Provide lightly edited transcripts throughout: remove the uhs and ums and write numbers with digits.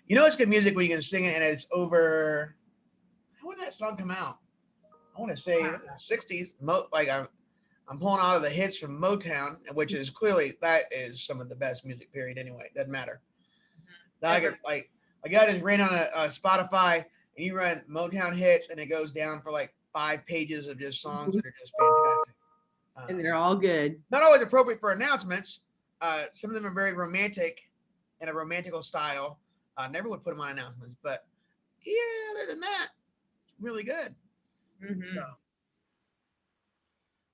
You know, it's good music when you can sing it and it's over. How would that song come out? I want to say Wow. '60s. Like I'm pulling out of the hits from Motown, which is clearly that is some of the best music. Period. Anyway, doesn't matter. Now I Ever. could like I just ran on a Spotify and you run Motown hits and it goes down for like 5 pages of just songs that are just fantastic. And Um, they're all good. Not always appropriate for announcements. Some of them are very romantic in a romantical style. Never would put them on announcements, but yeah, other than that, really good. So Hmm.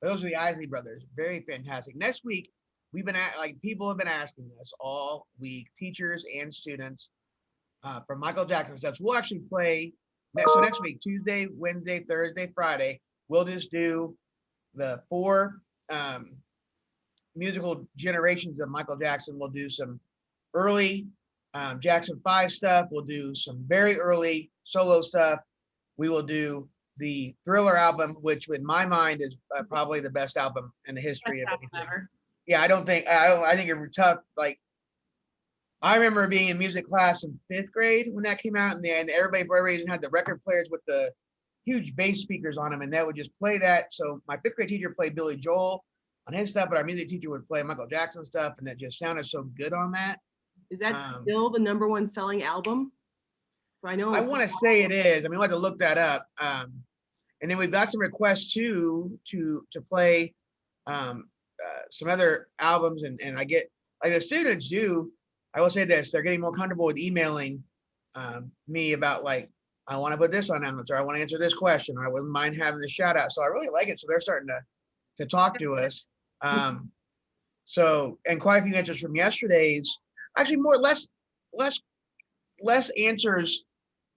those are the Isley Brothers. Very fantastic. Next week, we've been at like people have been asking us all week, teachers and students, for Michael Jackson stuff. So we'll actually play next week, Tuesday, Wednesday, Thursday, Friday. We'll just do the four um, musical generations of Michael Jackson. We'll do some early Jackson 5 stuff. We'll do some very early solo stuff. We will do the Thriller album, which in my mind is probably the best album in the Best history of album anything. ever. Yeah, I think it's tough. Like I remember being in music class in 5th grade when that came out, and everybody had the record players with the huge bass speakers on them, and that would just play that. So my 5th grade teacher played Billy Joel on his stuff, but our music teacher would play Michael Jackson stuff, and it just sounded so good on that. Is that Um, still the number one selling album? So I I know. want to say it is. I mean, we'll have to look that up. And then we've got some requests too to play some other albums, and I get like the students do. I will say this: they're getting more comfortable with emailing me about like I want to put this on Amazon, or I want to answer this question, or I wouldn't mind having the shout out. So I really like it. So they're starting to talk to us. Um, so and quite a few answers from yesterday's. Actually, more less less answers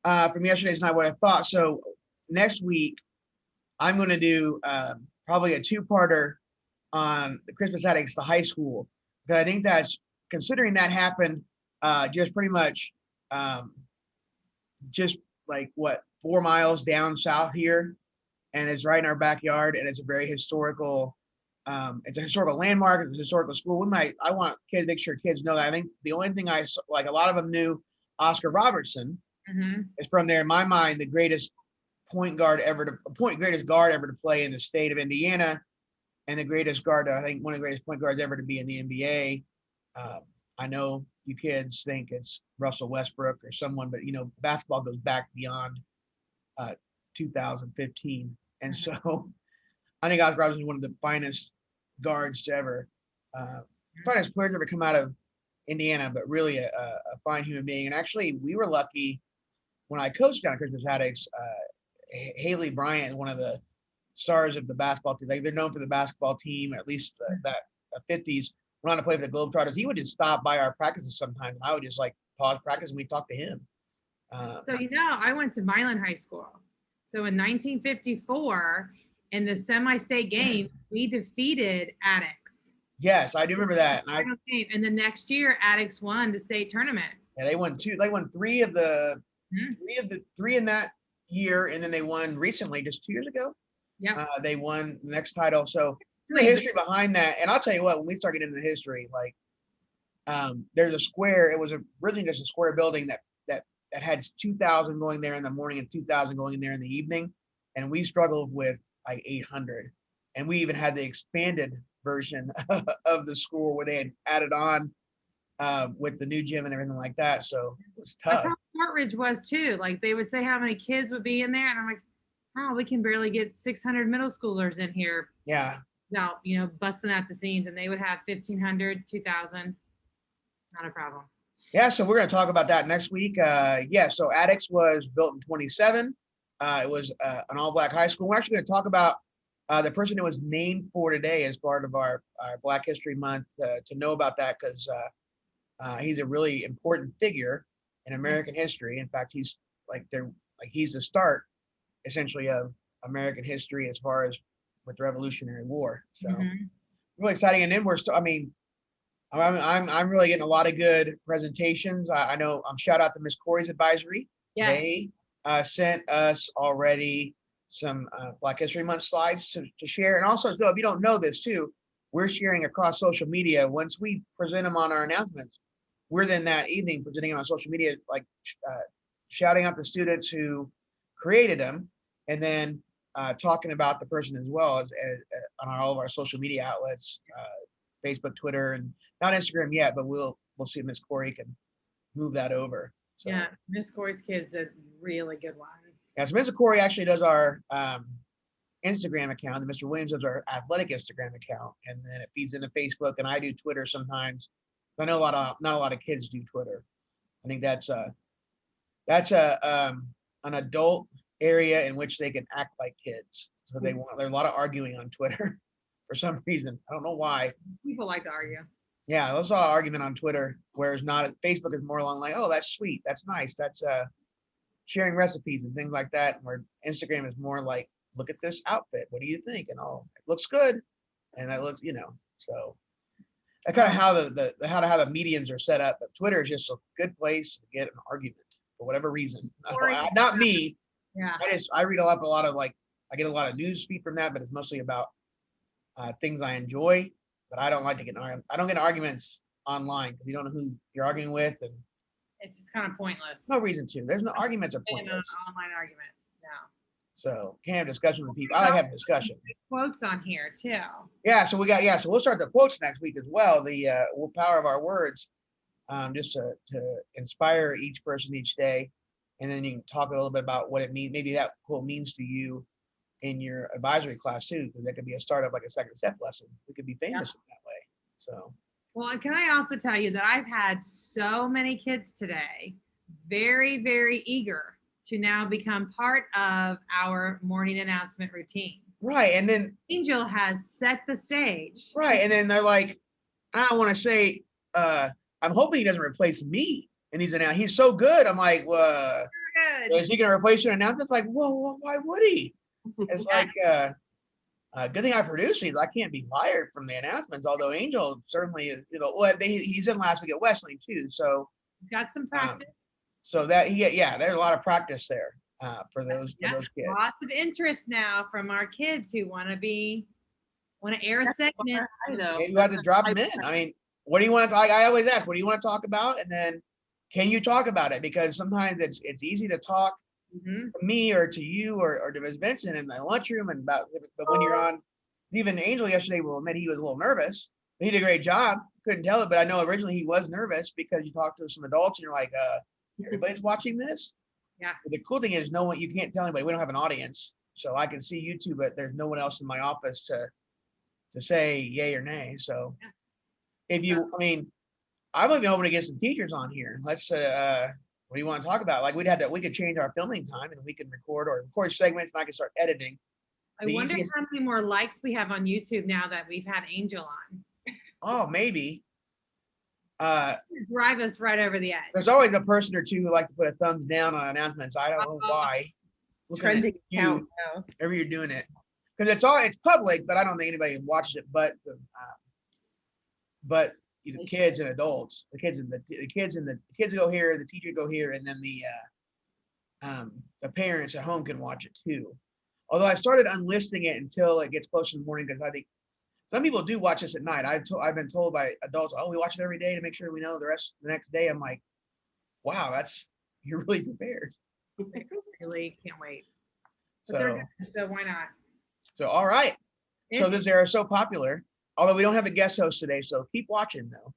from yesterday's night what I thought. So next week I'm going to do probably a two-parter on the Christmas Addicts, the high school. Because I think that's considering that happened just pretty much just like what 4 miles down south here, and it's right in our backyard, and it's a very historical. It's a historical landmark. It's a historical school. I want kids to make sure kids know that. I think the only thing I like a lot of them knew Oscar Robertson Hmm. is from there. In my mind, the greatest greatest guard ever to play in the state of Indiana, and the greatest guard, I think one of the greatest point guards ever to be in the NBA. Um, I know you kids think it's Russell Westbrook or someone, but basketball goes back beyond uh, 2015, and so I think Oscar Robertson is one of the finest guards to ever, uh, finest players to ever come out of Indiana, but really a fine human being. And actually, we were lucky when I coached down at Christmas Addicts. Haley Bryant is one of the stars of the basketball team. Like they're known for the basketball team, at least that 50s. Went on to play for the Globetrotters. He would just stop by our practices sometimes, and I would just like pause practice and we talk to him. So, I went to Milan High School. So in 1954, in the semi-state game, we defeated Addicts. Yes, I do remember that. And the next year, Addicts won the state tournament. Yeah, they won three of the Mhm. three in that year, and then they won recently, just 2 years ago. Yep. They won the next title. So the history behind that, and I'll tell you what, when we start getting into the history, like there's a square. It was originally just a square building that had 2,000 going there in the morning and 2,000 going in there in the evening, and we struggled with like 800, and we even had the expanded version of the school where they had added on with the new gym and everything like that. So it was That's tough. how Shortridge was too. Like they would say how many kids would be in there, and I'm like, oh, we can barely get 600 middle schoolers in here. Yeah. Now, busting at the seams, and they would have 1,500, 2,000. Not a problem. Yeah, so we're going to talk about that next week. So Addicts was built in 27. It was an all-black high school. We're actually going to talk about the person it was named for today as part of our Black History Month to know about that because he's a really important figure in American history. In fact, he's he's the start essentially of American history as far as with the Revolutionary War. So really exciting. And then I'm really getting a lot of good presentations. I know shout out to Miss Corey's advisory. Yes. They sent us already some Black History Month slides to share. And also, so if you don't know this too, we're sharing across social media. Once we present them on our announcements, we're then that evening presenting them on social media, like shouting out the students who created them, and then talking about the person as well as on all of our social media outlets, Facebook, Twitter, and not Instagram yet, but we'll see if Miss Corey can move that over. So, Yeah, Miss Corey's kids did really good ones. yeah, so Mr. Corey actually does our Instagram account, and Mr. Williams does our athletic Instagram account, and then it feeds into Facebook, and I do Twitter sometimes. I know not a lot of kids do Twitter. I think that's an adult area in which they can act like kids. So there's a lot of arguing on Twitter for some reason. I don't know why. People like to argue. Yeah, there's a lot of argument on Twitter, whereas not Facebook is more along like, oh, that's sweet, that's nice, that's sharing recipes and things like that. Where Instagram is more like, look at this outfit, what do you think? And oh, it looks good, and that looks, so that's kind of how how the medians are set up. But Twitter is just a good place to get an argument for whatever reason. Not me. Yeah. I read a lot of I get a lot of news feed from that, but it's mostly about things I enjoy. But I don't like to get I don't get in arguments online because you don't know who you're arguing with, and it's just kind of pointless. No reason to. There's no arguments are An pointless. online argument. No. So can't have discussion with people. I like having discussion. Quotes on here too. Yeah, so we'll start the quotes next week as well. The power of our words, just to inspire each person each day, and then you can talk a little bit about what it means. Maybe that quote means to you in your advisory class too, because that could be a start of like a second step lesson. We could be famous in that way. So. Well, and can I also tell you that I've had so many kids today, very, very eager to now become part of our morning announcement routine. Right, and then Angel has set the stage. Right, and then they're like, I don't want to say, I'm hoping he doesn't replace me in these announcements. He's so good. I'm like, well, is he going to replace you in announcements? Like, whoa, why would he? It's like, good thing I produce these. I can't be fired from the announcements. Although Angel certainly is, he's in last week at Wesleyan too. So he's got some practice. So that there's a lot of practice there for those kids. Lots of interest now from our kids who want to air a segment. I know. Maybe you have to drop them in. I mean, what do you want to talk? I always ask, what do you want to talk about? And then can you talk about it? Because sometimes it's easy to talk to me or to you or to Ms. Vincent in the lunchroom and but when you're on, even Angel yesterday will admit he was a little nervous. He did a great job. Couldn't tell it, but I know originally he was nervous because you talk to some adults and you're like, everybody's watching this. Yeah. But the cool thing is you can't tell anybody. We don't have an audience. So I can see you two, but there's no one else in my office to say yay or nay. So if you, I'm even hoping to get some teachers on here. Let's what do you want to talk about? Like we could change our filming time and we can record segments and I can start editing. I wonder how many more likes we have on YouTube now that we've had Angel on. Oh, maybe. Drive us right over the edge. There's always a person or two who like to put a thumbs down on announcements. I don't know why. Trending account now. Whenever you're doing it, because it's public, but I don't think anybody watches it. But kids and adults, the kids go here, the teacher go here, and then the parents at home can watch it too. Although I started unlisting it until it gets close in the morning because I think some people do watch this at night. I've been told by adults, oh, we watch it every day to make sure we know the next day. I'm like, wow, you're really prepared. Really can't wait. So why not? So all right. So this era is so popular. Although we don't have a guest host today, so keep watching though.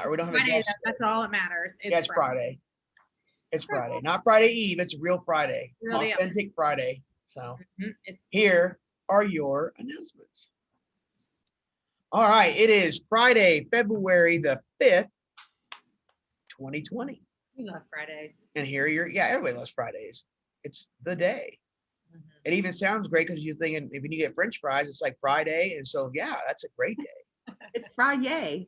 Or we don't have a guest. That's all that matters. It's Friday. It's Friday, not Friday Eve. It's real Friday, authentic Friday. So here are your announcements. All right, it is Friday, February the 5th, 2020. We love Fridays. And here everybody loves Fridays. It's the day. It even sounds great because you're thinking if you get French fries, it's like Friday. And so, that's a great day. It's Friday.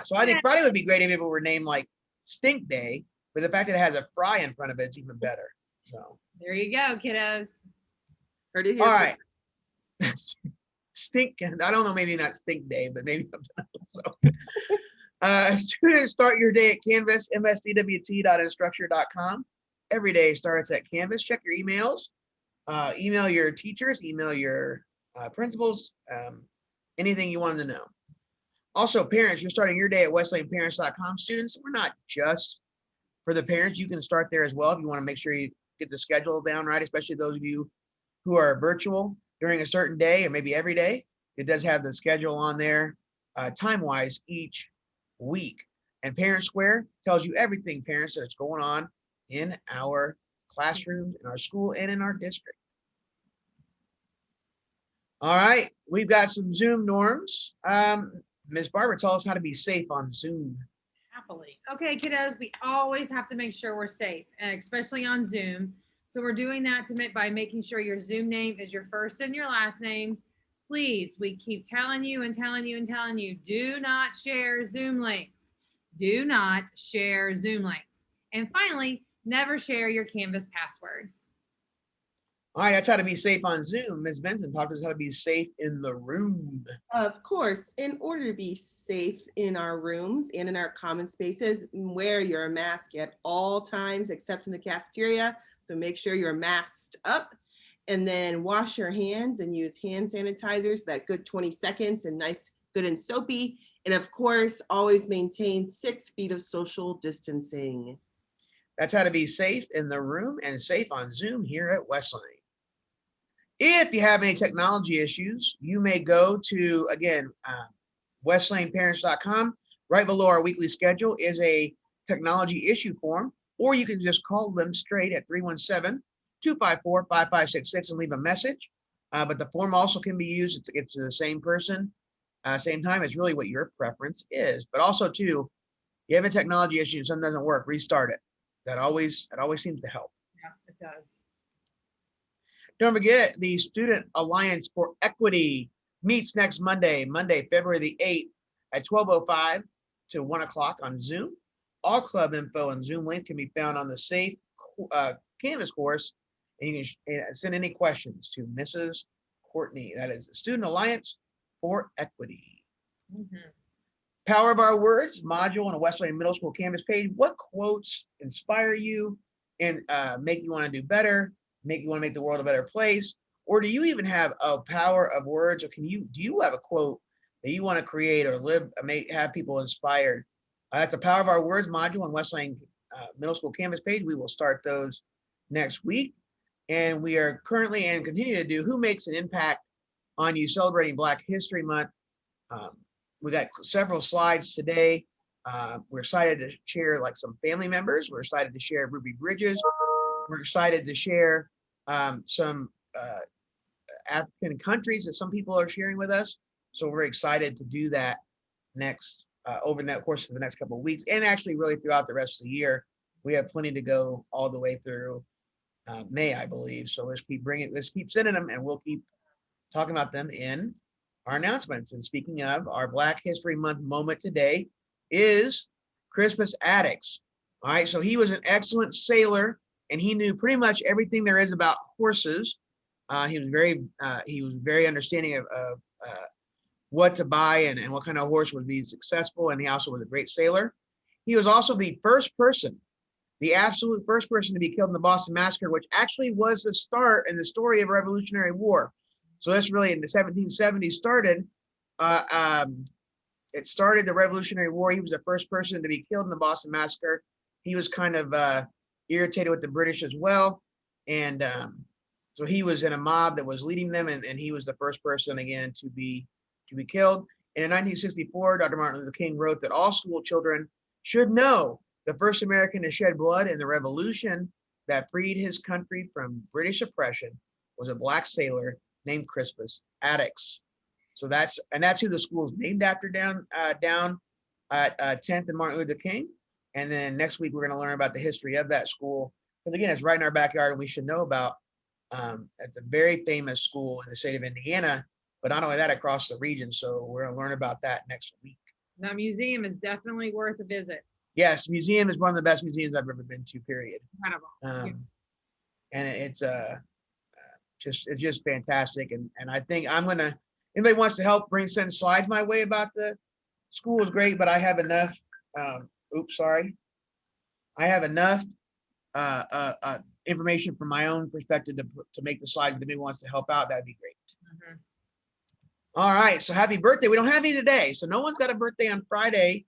So I think Friday would be great if it were named like Stink Day, but the fact that it has a fry in front of it, it's even better. So there you go, kiddos. Heard it here. All right. Stink. I don't know, maybe not Stink Day, but maybe something else. So, students start your day at Canvas, msdwt.instructure.com. Every day starts at Canvas. Check your emails. Email your teachers, email your principals, anything you want to know. Also, parents, you're starting your day at westlaneparents.com. Students, we're not just for the parents. You can start there as well if you want to make sure you get the schedule down right, especially those of you who are virtual during a certain day or maybe every day. It does have the schedule on there time-wise each week. And Parent Square tells you everything, parents, that's going on in our classrooms, in our school, and in our district. All right, we've got some Zoom norms. Ms. Barbara, tell us how to be safe on Zoom. Happily. Okay, kiddos, we always have to make sure we're safe, and especially on Zoom. So we're doing that by making sure your Zoom name is your first and your last name. Please, we keep telling you and telling you and telling you, do not share Zoom links. Do not share Zoom links. And finally, never share your Canvas passwords. All right, that's how to be safe on Zoom. Ms. Benson, talk to us how to be safe in the room. Of course, in order to be safe in our rooms and in our common spaces, wear your mask at all times except in the cafeteria. So make sure you're masked up, and then wash your hands and use hand sanitizers, that good 20 seconds and nice, good and soapy. And of course, always maintain 6 feet of social distancing. That's how to be safe in the room and safe on Zoom here at Westlane. If you have any technology issues, you may go to, again, westlaneparents.com. Right below our weekly schedule is a technology issue form, or you can just call them straight at 317-254-5566 and leave a message. But the form also can be used. It's the same person, same time. It's really what your preference is. But also, too, you have a technology issue, something doesn't work, restart it. That always seems to help. Yeah, it does. Don't forget, the Student Alliance for Equity meets next Monday, February the 8th at 12:05 to 1 o'clock on Zoom. All club info and Zoom link can be found on the Safe Canvas course, and you can send any questions to Mrs. Courtney. That is the Student Alliance for Equity. Mm-hmm. Power of Our Words module on a Westlane Middle School Canvas page. What quotes inspire you and make you want to do better? Make you want to make the world a better place? Or do you even have a power of words, or do you have a quote that you want to create or have people inspired? That's a Power of Our Words module on Westlane Middle School Canvas page. We will start those next week, and we are currently and continue to do Who Makes an Impact on You, celebrating Black History Month. We got several slides today. We're excited to share like some family members. We're excited to share Ruby Bridges. We're excited to share some African countries that some people are sharing with us. So we're excited to do that next over the course of the next couple of weeks, and actually really throughout the rest of the year. We have plenty to go all the way through May, I believe. So let's keep sending them, and we'll keep talking about them in our announcements. And speaking of, our Black History Month moment today is Crispus Attucks. All right, so he was an excellent sailor, and he knew pretty much everything there is about horses. He was very understanding of what to buy and what kind of horse would be successful. And he also was a great sailor. He was also the absolute first person to be killed in the Boston Massacre, which actually was the start in the story of Revolutionary War. So that's really in the 1770s it started the Revolutionary War. He was the first person to be killed in the Boston Massacre. He was kind of irritated with the British as well. And so he was in a mob that was leading them, and he was the first person again to be killed. And in 1964, Dr. Martin Luther King wrote that all school children should know the first American to shed blood in the revolution that freed his country from British oppression was a Black sailor named Crispus Attucks. So that's who the school is named after down at 10th and Martin Luther King. And then next week, we're going to learn about the history of that school. Because again, it's right in our backyard, and we should know about it's a very famous school in the state of Indiana, but not only that, across the region. So we're going to learn about that next week. That museum is definitely worth a visit. Yes, museum is one of the best museums I've ever been to, period. Incredible. And it's just fantastic. And I think anybody wants to help send slides my way about the school is great, but I have enough. I have enough information from my own perspective to make the slides. If anybody wants to help out, that'd be great. Mm-hmm. All right, so happy birthday. We don't have any today, so no one's got a birthday on Friday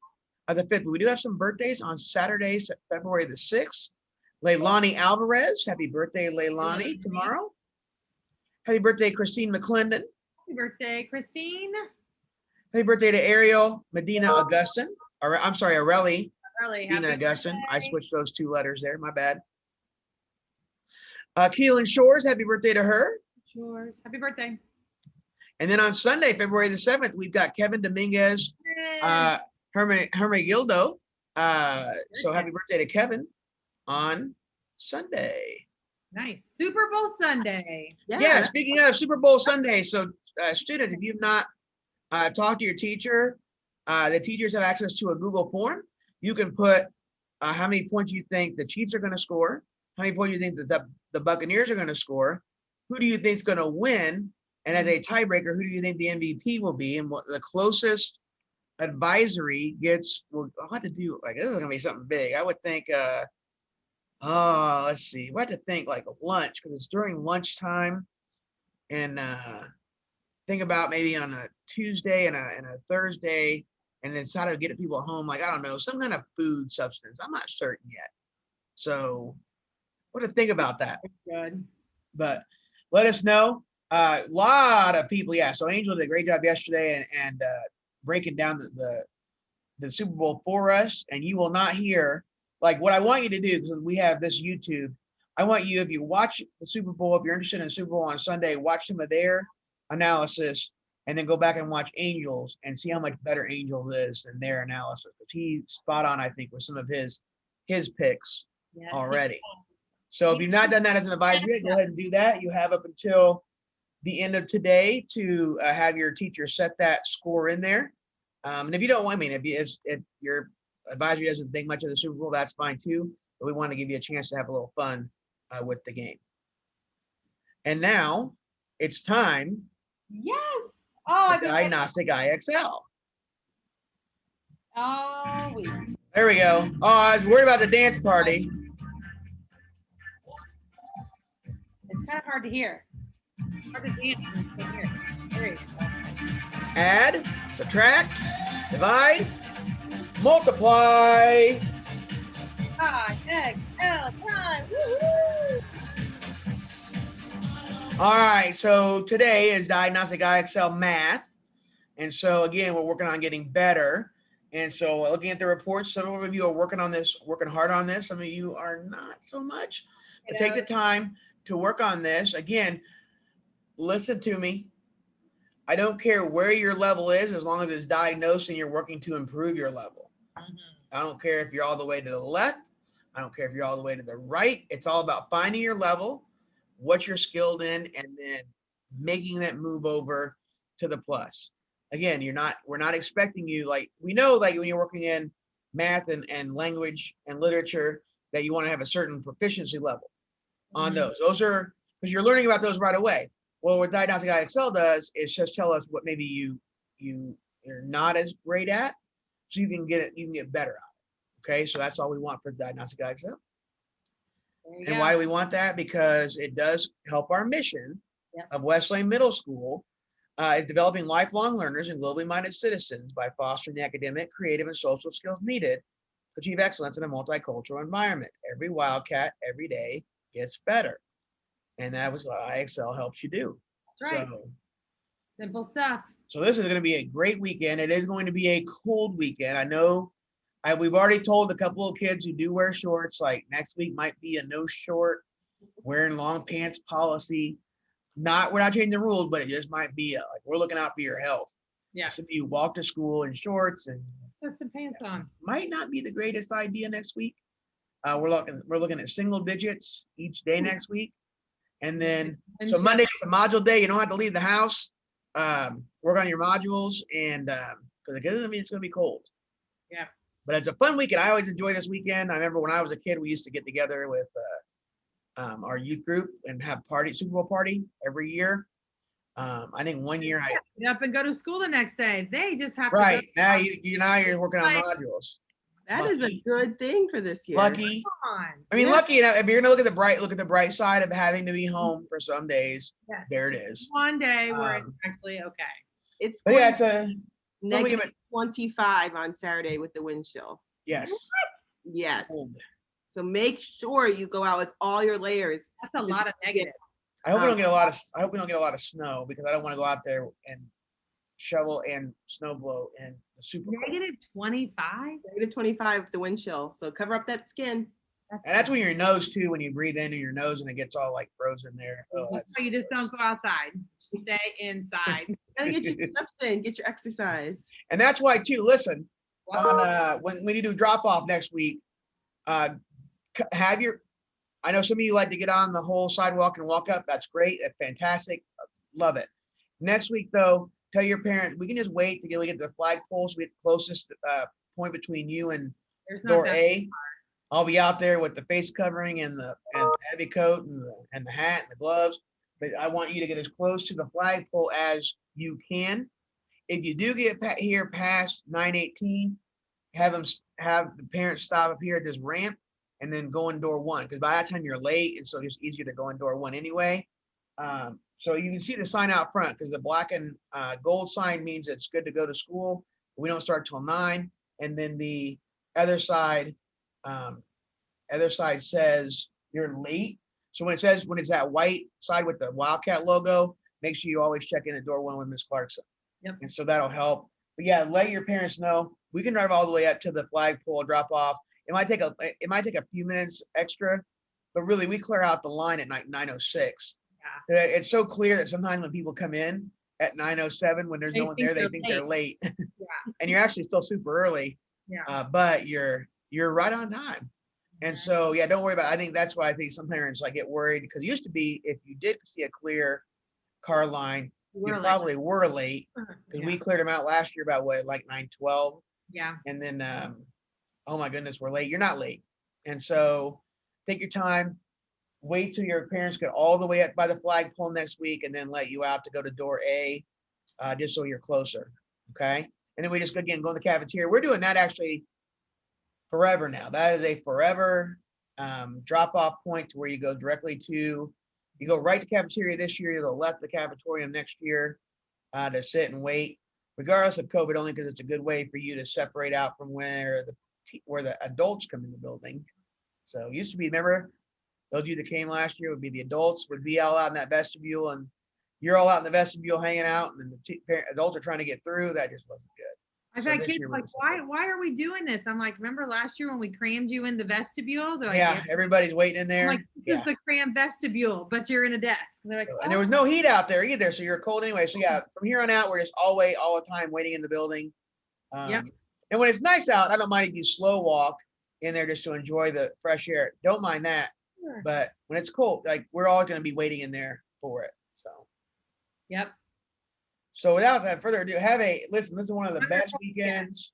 the 5th, but we do have some birthdays on Saturday, February the 6th. Leilani Alvarez, happy birthday, Leilani, tomorrow. Happy birthday, Christine McClendon. Happy birthday, Christine. Happy birthday to Ariel Medina Augustin, or I'm sorry, Areli Early. Medina Happy Augustin. I birthday. switched those 2 letters there, my bad. Keelan Shores, happy birthday to her. Yours. Happy birthday. And then on Sunday, February the 7th, we've got Kevin Dominguez, Yay. Hermegildo. So happy birthday to Kevin on Sunday. Nice. Super Bowl Sunday. Yeah, speaking of Super Bowl Sunday, so student, if you've not talked to your teacher, the teachers have access to a Google form. You can put how many points you think the Chiefs are going to score, how many points you think that the Buccaneers are going to score, who do you think is going to win, and as a tiebreaker, who do you think the MVP will be, and what the closest advisory gets. Well, I'll have to do, like, this is going to be something big. I would think, let's see, we have to think like a lunch, because it's during lunchtime, and think about maybe on a Tuesday and a Thursday, and then try to get people home, like, I don't know, some kind of food substance. I'm not certain yet. So what to think about that. Good. But let us know. A lot of people, yeah. So Angel did a great job yesterday and breaking down the Super Bowl for us. And you will not hear, like, what I want you to do, because we have this YouTube. I want you, if you watch the Super Bowl, if you're interested in Super Bowl on Sunday, watch some of their analysis, and then go back and watch Angels and see how much better Angels is than their analysis. Because he's spot on, I think, with some of his picks Yes, already. So if you've not done that as an advisory, go ahead and do that. You have up until the end of today to have your teacher set that score in there. And if you don't, I mean, if your advisory doesn't think much of the Super Bowl, that's fine too. But we want to give you a chance to have a little fun with the game. And now it's time. Yes. Oh, I've been Diagnostic IXL. all week. There we go. Oh, I was worried about the dance party. It's kind of hard to hear. Hard to dance when you can't hear. There you go. Add, subtract, divide, multiply. IXL time. Woo-hoo. All right, so today is Diagnostic IXL Math. And so again, we're working on getting better. And so looking at the reports, some of you are working on this, working hard on this. Some of you are not so much. But take the time to work on this. Again, listen to me. I don't care where your level is, as long as it's diagnosed and you're working to improve your level. I don't care if you're all the way to the left. I don't care if you're all the way to the right. It's all about finding your level, what you're skilled in, and then making that move over to the plus. Again, we're not expecting you, like, we know, like, when you're working in math and language and literature, that you want to have a certain proficiency level on those. Those are, because you're learning about those right away. Well, what Diagnostic IXL does is just tell us what maybe you're not as great at, so you can get better at it. Okay, so that's all we want for Diagnostic IXL. And why do we want that? Because it does help our mission of Wesleyan Middle School is developing lifelong learners and globally minded citizens by fostering the academic, creative, and social skills needed to achieve excellence in a multicultural environment. Every Wildcat, every day gets better. And that was what IXL helps you do. That's right. So, simple stuff. So this is going to be a great weekend. It is going to be a cold weekend. I know we've already told a couple of kids who do wear shorts, like next week might be a no short, wearing long pants policy. We're not changing the rules, but it just might be like, we're looking out for your health. Yeah. Some of you walk to school in shorts and Put some pants on. might not be the greatest idea next week. We're looking at single digits each day next week. And then, so Monday is a module day. You don't have to leave the house. Work on your modules, and because it's going to be cold. Yeah. But it's a fun weekend. I always enjoy this weekend. I remember when I was a kid, we used to get together with our youth group and have Super Bowl party every year. I think one year Get up and go to school the next day. They just have to right go. now you're working on modules. That is a good thing for this year. Lucky. Come on. I mean, lucky enough, if you're gonna look at the bright side of having to be home for some days, Yes. there it is. One day where it's actually okay. It's But yeah, going it's a, when we negative get- 25 on Saturday with the wind chill. yes. Yes. Cold. So make sure you go out with all your layers. That's a lot of negative. I hope we don't get a lot of, I hope we don't get a lot of snow because I don't want to go out there and shovel and snow blow and the super cold. Negative 25? Negative 25 with the wind chill. So cover up that skin. And that's when your nose too, when you breathe into your nose and it gets all like frozen there. Oh, that's, So you just don't go outside. Stay inside. Gotta get your steps in, get your exercise. and that's why too, listen, on when you do drop off next week, have your, I know some of you like to get on the whole sidewalk and walk up. That's great. That's fantastic. Love it. Next week though, tell your parents, we can just wait to get the flagpole so we get the closest point between you and There's not door that A. I'll be out there with the face covering and the heavy coat and the hat and the gloves. But I want you to get as close to the flagpole as you can. If you do get here past 9:18, have the parents stop up here at this ramp and then go in door 1. Because by that time you're late, and so it's easier to go in door 1 anyway. So you can see the sign out front because the black and gold sign means it's good to go to school. We don't start till 9, and then the other side says you're late. So when it's that white side with the Wildcat logo, make sure you always check in at door 1 with Miss Clarkson. Yep. And so that'll help. But yeah, let your parents know. We can drive all the way up to the flagpole, drop off. It might take a few minutes extra, but really we clear out the line at 9:06. Yeah. It's so clear that sometimes when people come in at 9:07, when there's They no one think there, they they're think they're late. Yeah. And you're actually still super early. Yeah. But you're right on time. And so, yeah, don't worry about it. I think that's why I think some parents like get worried because it used to be if you did see a clear car line, We're you like- probably were late because Yeah. we cleared them out last year about what, like 9:12. Yeah. And then, oh my goodness, we're late. You're not late. And so take your time, wait till your parents get all the way up by the flagpole next week and then let you out to go to door A, just so you're closer. Okay. And then we just, again, go in the cafeteria. We're doing that actually forever now. That is a forever drop-off point to where you go directly to, you go right to cafeteria this year, you go left the cafetorium next year to sit and wait, regardless of COVID, only because it's a good way for you to separate out from where the adults come in the building. So it used to be, remember, those of you that came last year would be the adults would be all out in that vestibule and you're all out in the vestibule hanging out and then the adults are trying to get through. That just wasn't good. I've So had this kids year we like, just- why are we doing this? I'm like, remember last year when we crammed you in the vestibule? They're like, Yeah, everybody's waiting in I'm there. like, this Yeah. is the crammed vestibule, but you're in a desk. And they're like, And there was no heat out there either, so you're cold anyway. So yeah, from here on out, we're just all the time waiting in the building. Yep. And when it's nice out, I don't mind if you slow walk in there just to enjoy the fresh air. Don't mind that. Sure. But when it's cold, like we're all going to be waiting in there for it. Yep. So without that further ado, listen. This is one of the best Wonderful weekend. weekends.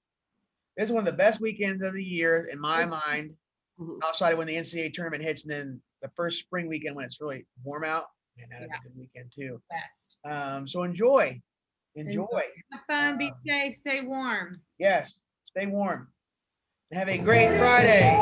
This is one of the best weekends of the year in my mind. Mhm. Outside of when the NCAA tournament hits, and then the first spring weekend when it's really warm out. Man, that is Yeah. a good weekend too. Best. So enjoy. Enjoy. Have fun, be safe, stay warm. Yes, stay warm. Have a great Friday.